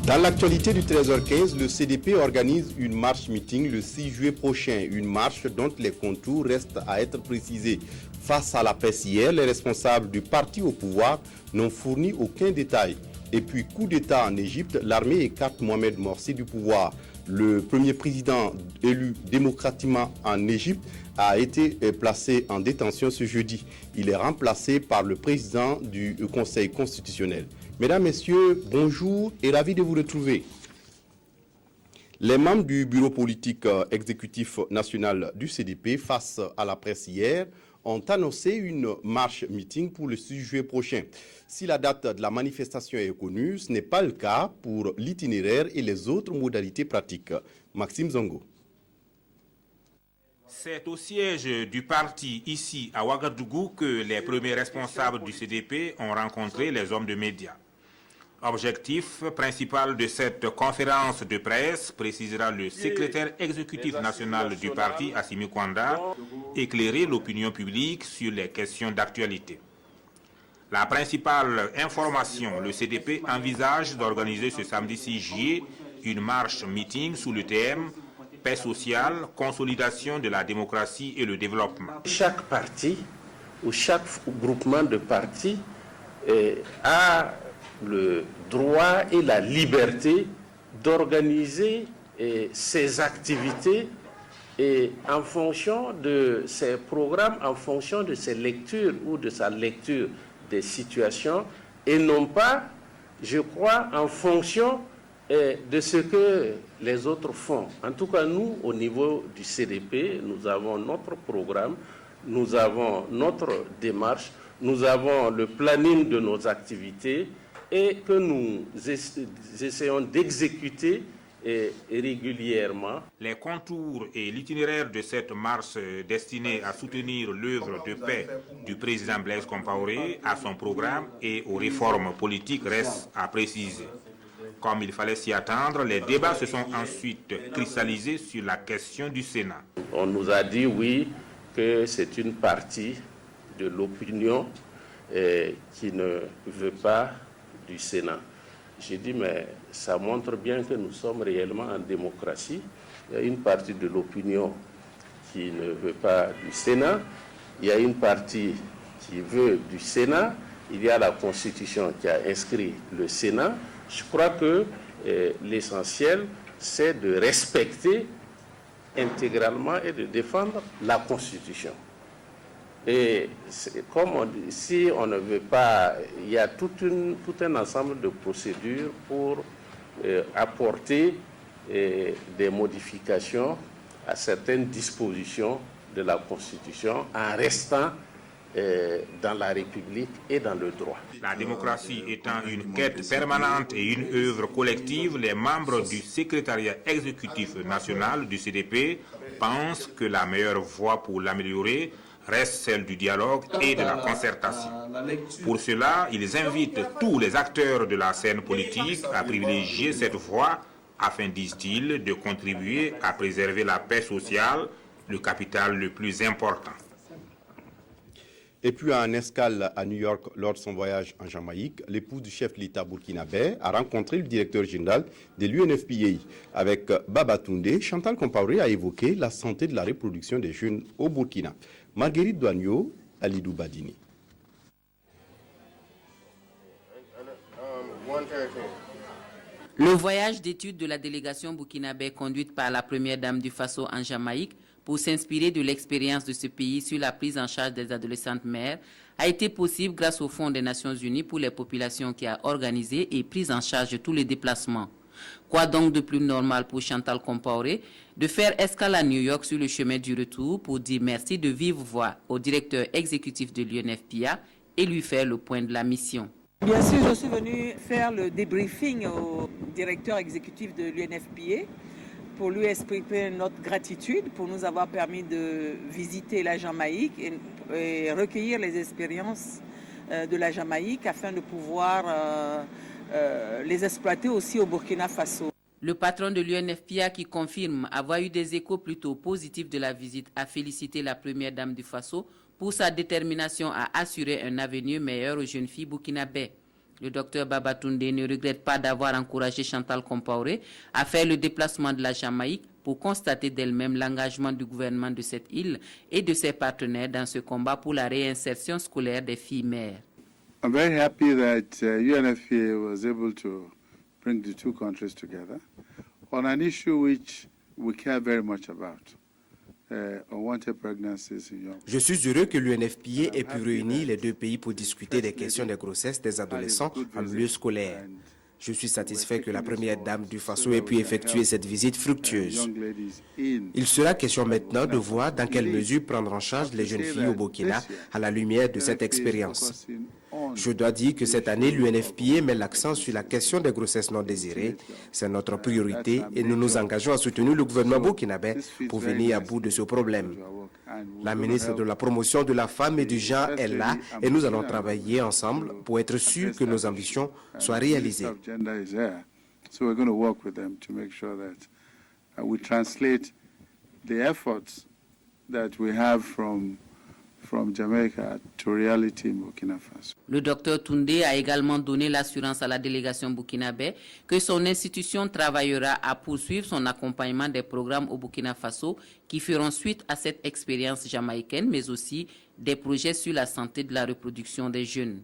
Dans l'actualité du 13h15, le CDP organise une marche-meeting le 6 juillet prochain. Une marche dont les contours restent à être précisés. Face à la presse hier, les responsables du parti au pouvoir n'ont fourni aucun détail. Et puis, coup d'État en Égypte, l'armée écarte Mohamed Morsi du pouvoir. Le premier président élu démocratiquement en Égypte a été placé en détention ce jeudi. Il est remplacé par le président du Conseil constitutionnel. Mesdames, Messieurs, bonjour et ravi de vous retrouver. Les membres du bureau politique exécutif national du CDP, face à la presse hier, ont annoncé une marche-meeting pour le 6 juillet prochain. Si la date de la manifestation est connue, ce n'est pas le cas pour l'itinéraire et les autres modalités pratiques. Maxime Zongo. C'est au siège du parti ici à Ouagadougou que les premiers responsables du CDP ont rencontré les hommes de médias. Objectif principal de cette conférence de presse, précisera le secrétaire exécutif national du parti, Assimi Kwanda, éclairer l'opinion publique sur les questions d'actualité. La principale information, le CDP envisage d'organiser ce samedi 6 juillet une marche-meeting sous le thème « Paix sociale, consolidation de la démocratie et le développement ». Chaque parti ou chaque groupement de partis a le droit et la liberté d'organiser ses activités et en fonction de ses programmes, en fonction de ses lectures ou de sa lecture des situations et non pas, je crois, en fonction de ce que les autres font. En tout cas, nous, au niveau du CDP, nous avons notre programme, nous avons notre démarche, nous avons le planning de nos activités et que nous essayons d'exécuter régulièrement. Les contours et l'itinéraire de cette marche destinée à soutenir l'œuvre de paix du président Blaise Compaoré à son programme et aux réformes politiques restent à préciser. Comme il fallait s'y attendre, les débats se sont ensuite cristallisés sur la question du Sénat. On nous a dit oui, que c'est une partie de l'opinion qui ne veut pas du Sénat. J'ai dit, mais ça montre bien que nous sommes réellement en démocratie. Il y a une partie de l'opinion qui ne veut pas du Sénat. Il y a une partie qui veut du Sénat. Il y a la Constitution qui a inscrit le Sénat. Je crois que l'essentiel, c'est de respecter intégralement et de défendre la Constitution. Et comme on dit, si on ne veut pas, il y a tout un ensemble de procédures pour apporter des modifications à certaines dispositions de la Constitution en restant dans la République et dans le droit. La démocratie étant une quête permanente et une œuvre collective, les membres du secrétariat exécutif national du CDP pensent que la meilleure voie pour l'améliorer reste celle du dialogue et de la concertation. Pour cela, ils invitent tous les acteurs de la scène politique à privilégier cette voie afin, disent-ils, de contribuer à préserver la paix sociale, le capital le plus important. Et puis en escale à New York lors de son voyage en Jamaïque, l'épouse du chef de l'État burkinabé a rencontré le directeur général de l'UNFPA. Avec Babatunde, Chantal Compaoré a évoqué la santé de la reproduction des jeunes au Burkina. Marguerite Douagno, Alidou Badini. Le voyage d'études de la délégation burkinabé conduite par la première dame du Faso en Jamaïque pour s'inspirer de l'expérience de ce pays sur la prise en charge des adolescentes mères a été possible grâce au Fonds des Nations Unies pour les populations qui a organisé et pris en charge tous les déplacements. Quoi donc de plus normal pour Chantal Compaoré de faire escale à New York sur le chemin du retour pour dire merci de vive voix au directeur exécutif de l'UNFPA et lui faire le point de la mission. Bien sûr, je suis venu faire le débriefing au directeur exécutif de l'UNFPA pour lui exprimer notre gratitude pour nous avoir permis de visiter la Jamaïque et recueillir les expériences de la Jamaïque afin de pouvoir les exploiter aussi au Burkina Faso. Le patron de l'UNFPA, qui confirme avoir eu des échos plutôt positifs de la visite, a félicité la première dame du Faso pour sa détermination à assurer un avenir meilleur aux jeunes filles burkinabées. Le docteur Babatunde ne regrette pas d'avoir encouragé Chantal Compaoré à faire le déplacement de la Jamaïque pour constater d'elle-même l'engagement du gouvernement de cette île et de ses partenaires dans ce combat pour la réinsertion scolaire des filles mères. I'm very happy that UNFPA was able to bring the two countries together on an issue which we care very much about. Je suis heureux que l'UNFPA ait pu réunir les deux pays pour discuter des questions des grossesses des adolescents en milieu scolaire. Je suis satisfait que la première dame du Faso ait pu effectuer cette visite fructueuse. Il sera question maintenant de voir dans quelle mesure prendre en charge les jeunes filles au Burkina à la lumière de cette expérience. Je dois dire que cette année, l'UNFPA met l'accent sur la question des grossesses non désirées. C'est notre priorité et nous nous engageons à soutenir le gouvernement burkinabé pour venir à bout de ce problème. La ministre de la Promotion de la Femme et du Genre est là et nous allons travailler ensemble pour être sûrs que nos ambitions soient réalisées. So we're going to work with them to make sure that we translate the efforts that we have from Jamaica to reality in Burkina Faso. Le docteur Toundé a également donné l'assurance à la délégation burkinabé que son institution travaillera à poursuivre son accompagnement des programmes au Burkina Faso qui feront suite à cette expérience jamaïcaine, mais aussi des projets sur la santé de la reproduction des jeunes.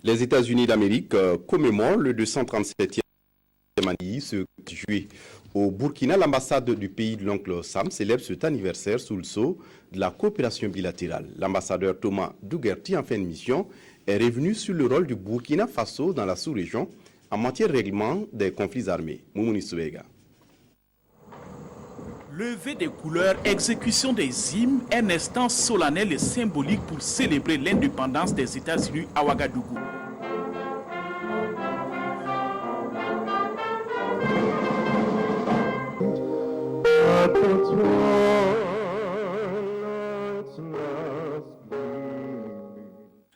Les États-Unis d'Amérique commémorent le 237e anniversaire ce juillet. Au Burkina, l'ambassade du pays de l'oncle Sam célèbre cet anniversaire sous le sceau de la coopération bilatérale. L'ambassadeur Thomas Duguerty, en fin de mission, est revenu sur le rôle du Burkina Faso dans la sous-région en matière de règlement des conflits armés. Moumouni Soubega. Lever des couleurs, exécution des hymnes, un instant solennel et symbolique pour célébrer l'indépendance des États-Unis à Ouagadougou.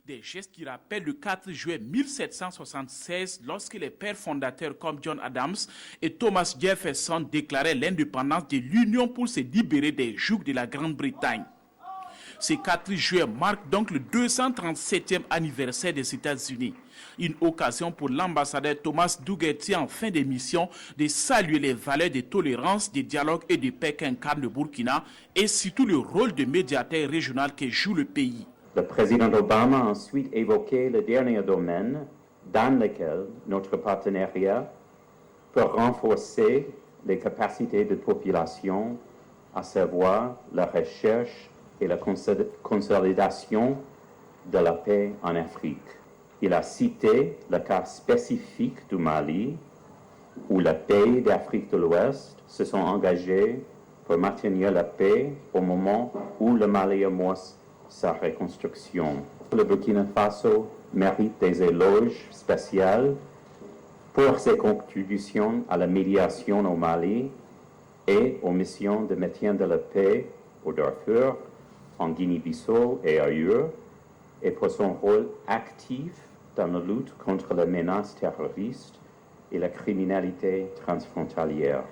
Des gestes qui rappellent le 4 juillet 1776, lorsque les pères fondateurs comme John Adams et Thomas Jefferson déclaraient l'indépendance de l'Union pour se libérer des jougs de la Grande-Bretagne. Ce 4 juillet marque donc le 237e anniversaire des États-Unis. Une occasion pour l'ambassadeur Thomas Duguerty en fin d'émission de saluer les valeurs de tolérance, de dialogue et de paix qu'incarne le Burkina et surtout le rôle de médiateur régional que joue le pays. Le président Obama a ensuite évoqué le dernier domaine dans lequel notre partenariat peut renforcer les capacités de population, à savoir la recherche et la consolidation de la paix en Afrique. Il a cité le cas spécifique du Mali, où les pays d'Afrique de l'Ouest se sont engagés pour maintenir la paix au moment où le Mali amorce sa reconstruction. Le Burkina Faso mérite des éloges spéciaux pour ses contributions à la médiation au Mali et aux missions de maintien de la paix au Darfour, en Guinée-Bissau et ailleurs, et pour son rôle actif dans la lutte contre les menaces terroristes et la criminalité transfrontalière.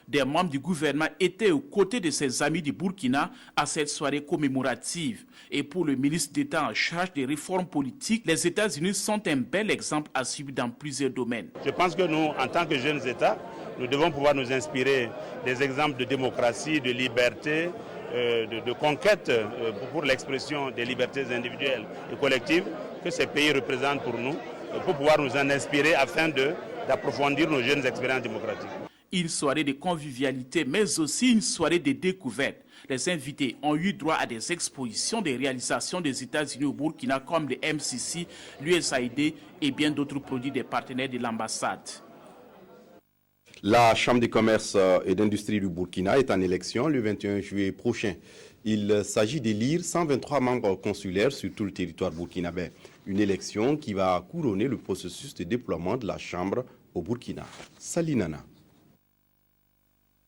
Des membres du gouvernement étaient aux côtés de ses amis du Burkina à cette soirée commémorative. Et pour le ministre d'État en charge des réformes politiques, les États-Unis sont un bel exemple à suivre dans plusieurs domaines. Je pense que nous, en tant que jeunes États, nous devons pouvoir nous inspirer des exemples de démocratie, de liberté, de conquête pour l'expression des libertés individuelles et collectives que ces pays représentent pour nous, pour pouvoir nous en inspirer afin d'approfondir nos jeunes expériences démocratiques. Une soirée de convivialité, mais aussi une soirée de découverte. Les invités ont eu droit à des expositions des réalisations des États-Unis au Burkina comme le MCC, l'USAID et bien d'autres produits des partenaires de l'ambassade. La Chambre de commerce et d'industrie du Burkina est en élection le 21 juillet prochain. Il s'agit d'élire 123 membres consulaires sur tout le territoire burkinabé. Une élection qui va couronner le processus de déploiement de la Chambre au Burkina. Salinana.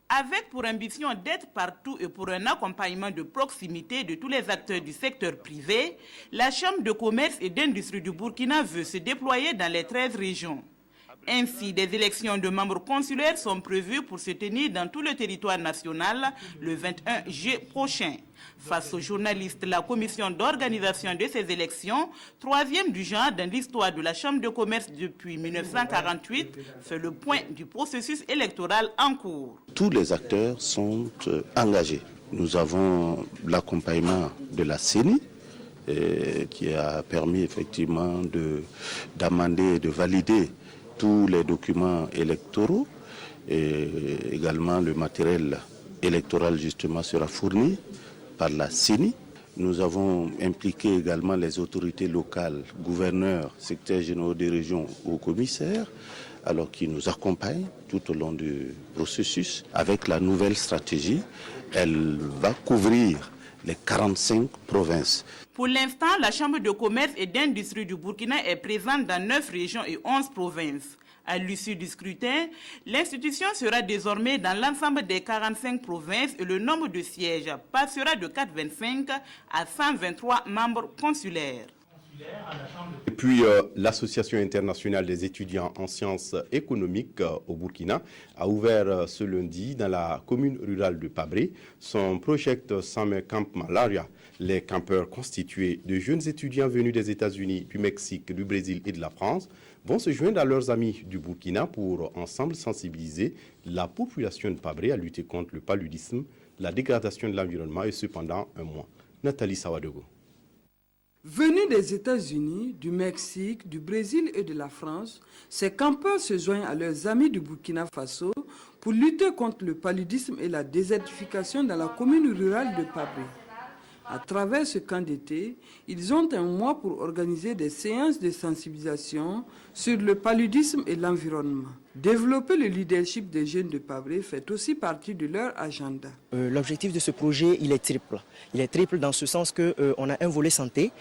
Avec pour ambition d'être partout et pour un accompagnement de proximité de tous les acteurs du secteur privé, la Chambre de commerce et d'industrie du Burkina veut se déployer dans les 13 régions. Ainsi, des élections de membres consulaires sont prévues pour se tenir dans tout le territoire national le 21 juillet prochain. Face aux journalistes, la commission d'organisation de ces élections, troisième du genre dans l'histoire de la Chambre de commerce depuis 1948, fait le point du processus électoral en cours. Tous les acteurs sont engagés. Nous avons l'accompagnement de la CENI, qui a permis effectivement d'amender et de valider tous les documents électoraux. Et également le matériel électoral justement sera fourni par la CENI. Nous avons impliqué également les autorités locales, gouverneurs, secrétaires généraux des régions ou commissaires, alors qui nous accompagnent tout au long du processus. Avec la nouvelle stratégie, elle va couvrir les 45 provinces. Pour l'instant, la Chambre de commerce et d'industrie du Burkina est présente dans 9 régions et 11 provinces. À l'issue du scrutin, l'institution sera désormais dans l'ensemble des 45 provinces et le nombre de sièges passera de 425 à 123 membres consulaires. Et puis, l'Association internationale des étudiants en sciences économiques au Burkina a ouvert ce lundi dans la commune rurale de Pabré son Project Summer Camp Malaria. Les campeurs constitués de jeunes étudiants venus des États-Unis, du Mexique, du Brésil et de la France vont se joindre à leurs amis du Burkina pour ensemble sensibiliser la population de Pabré à lutter contre le paludisme, la dégradation de l'environnement et cependant un mois. Nathalie Sawadogo. Venus des États-Unis, du Mexique, du Brésil et de la France, ces campeurs se joignent à leurs amis du Burkina Faso pour lutter contre le paludisme et la désertification dans la commune rurale de Pabré. À travers ce camp d'été, ils ont un mois pour organiser des séances de sensibilisation sur le paludisme et l'environnement. Développer le leadership des jeunes de Pabré fait aussi partie de leur agenda. L'objectif de ce projet, il est triple. Il est triple dans ce sens qu'on a un volet santé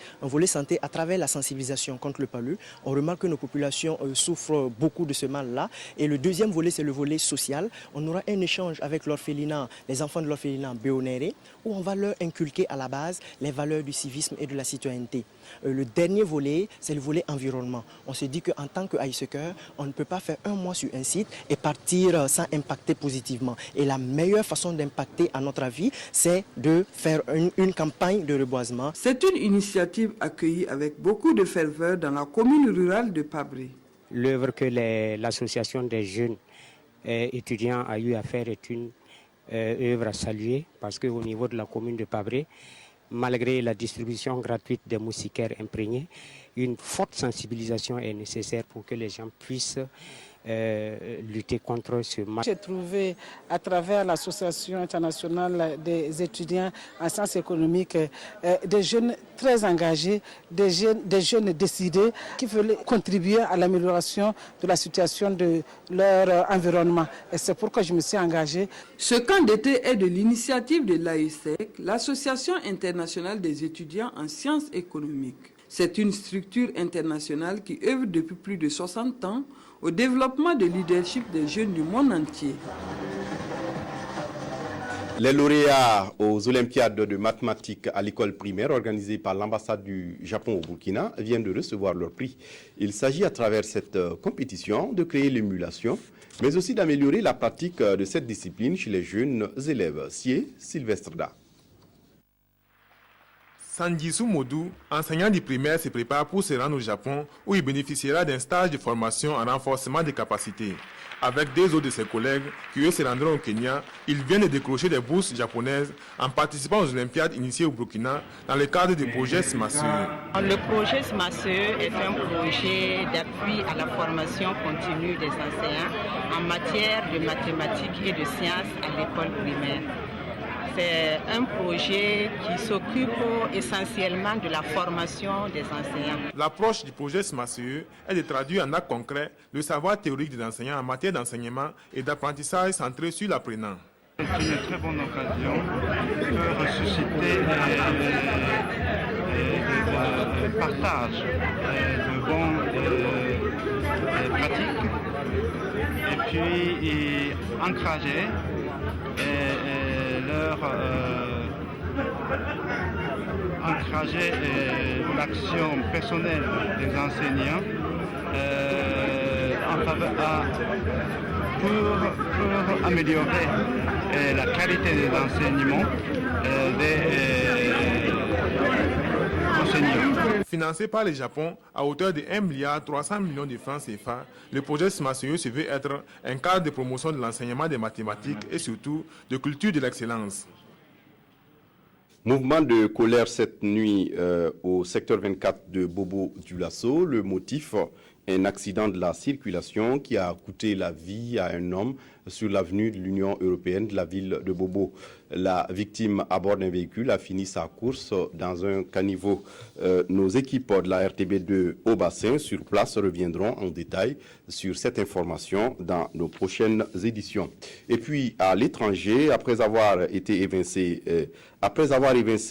à travers la sensibilisation contre le palu. On remarque que nos populations souffrent beaucoup de ce mal-là. Et le deuxième volet, c'est le volet social. On aura un échange avec l'orphelinat, les enfants de l'orphelinat Béonéré, où on va leur inculquer à la base les valeurs du civisme et de la citoyenneté. Le dernier volet, c'est le volet environnement. On se dit qu'en tant qu'Aïseker, on ne peut pas faire un mois sur un site et partir sans impacter positivement. Et la meilleure façon d'impacter, à notre avis, c'est de faire une campagne de reboisement. C'est une initiative accueillie avec beaucoup de ferveur dans la commune rurale de Pabré. L'œuvre que l'association des jeunes étudiants a eu à faire est une œuvre à saluer parce qu'au niveau de la commune de Pabré, malgré la distribution gratuite des moustiquaires imprégnés, une forte sensibilisation est nécessaire pour que les gens puissent lutter contre ce mal. J'ai trouvé à travers l'Association internationale des étudiants en sciences économiques des jeunes très engagés, des jeunes décidés qui veulent contribuer à l'amélioration de la situation de leur environnement. Et c'est pourquoi je me suis engagée. Ce camp d'été est de l'initiative de l'AESEC, l'Association internationale des étudiants en sciences économiques. C'est une structure internationale qui œuvre depuis plus de 60 ans au développement de leadership des jeunes du monde entier. Les lauréats aux Olympiades de mathématiques à l'école primaire organisées par l'ambassade du Japon au Burkina viennent de recevoir leur prix. Il s'agit à travers cette compétition de créer l'émulation, mais aussi d'améliorer la pratique de cette discipline chez les jeunes élèves. Sié Sylvestre-Da. Sanjisu Modou, enseignant du primaire, se prépare pour se rendre au Japon où il bénéficiera d'un stage de formation en renforcement des capacités. Avec deux autres de ses collègues qui eux se rendront au Kenya, ils viennent de décrocher des bourses japonaises en participant aux Olympiades initiées au Burkina dans le cadre du projet SMASE. Le projet SMASE est un projet d'appui à la formation continue des enseignants en matière de mathématiques et de sciences à l'école primaire. C'est un projet qui s'occupe essentiellement de la formation des enseignants. L'approche du projet SMASE est de traduire en actes concrets le savoir théorique des enseignants en matière d'enseignement et d'apprentissage centré sur l'apprenant. C'est une très bonne occasion de ressusciter des partages de bonnes pratiques et puis encourager l'action personnelle des enseignants pour améliorer la qualité des enseignements des Financé par le Japon à hauteur de 1,3 milliard de francs CFA, le projet SMACEO se veut être un cadre de promotion de l'enseignement des mathématiques et surtout de culture de l'excellence. Mouvement de colère cette nuit au secteur 24 de Bobo-Dioulasso. Le motif, un accident de la circulation qui a coûté la vie à un homme sur l'avenue de l'Union européenne de la ville de Bobo. La victime à bord d'un véhicule a fini sa course dans un caniveau. Nos équipes de la RTB2 au bassin sur place reviendront en détail sur cette information dans nos prochaines éditions. Et puis à l'étranger, après avoir évincé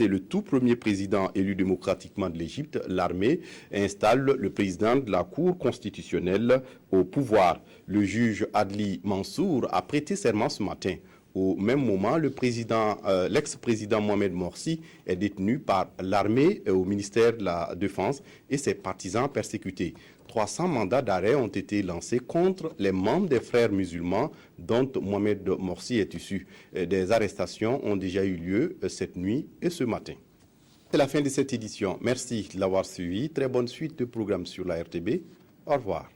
le tout premier président élu démocratiquement de l'Égypte, l'armée installe le président de la Cour constitutionnelle au pouvoir. Le juge Adli Mansour a prêté serment ce matin. Au même moment, l'ex-président Mohamed Morsi est détenu par l'armée au ministère de la Défense et ses partisans persécutés. 300 mandats d'arrêt ont été lancés contre les membres des frères musulmans dont Mohamed Morsi est issu. Des arrestations ont déjà eu lieu cette nuit et ce matin. C'est la fin de cette édition. Merci de l'avoir suivi. Très bonne suite de programmes sur la RTB. Au revoir.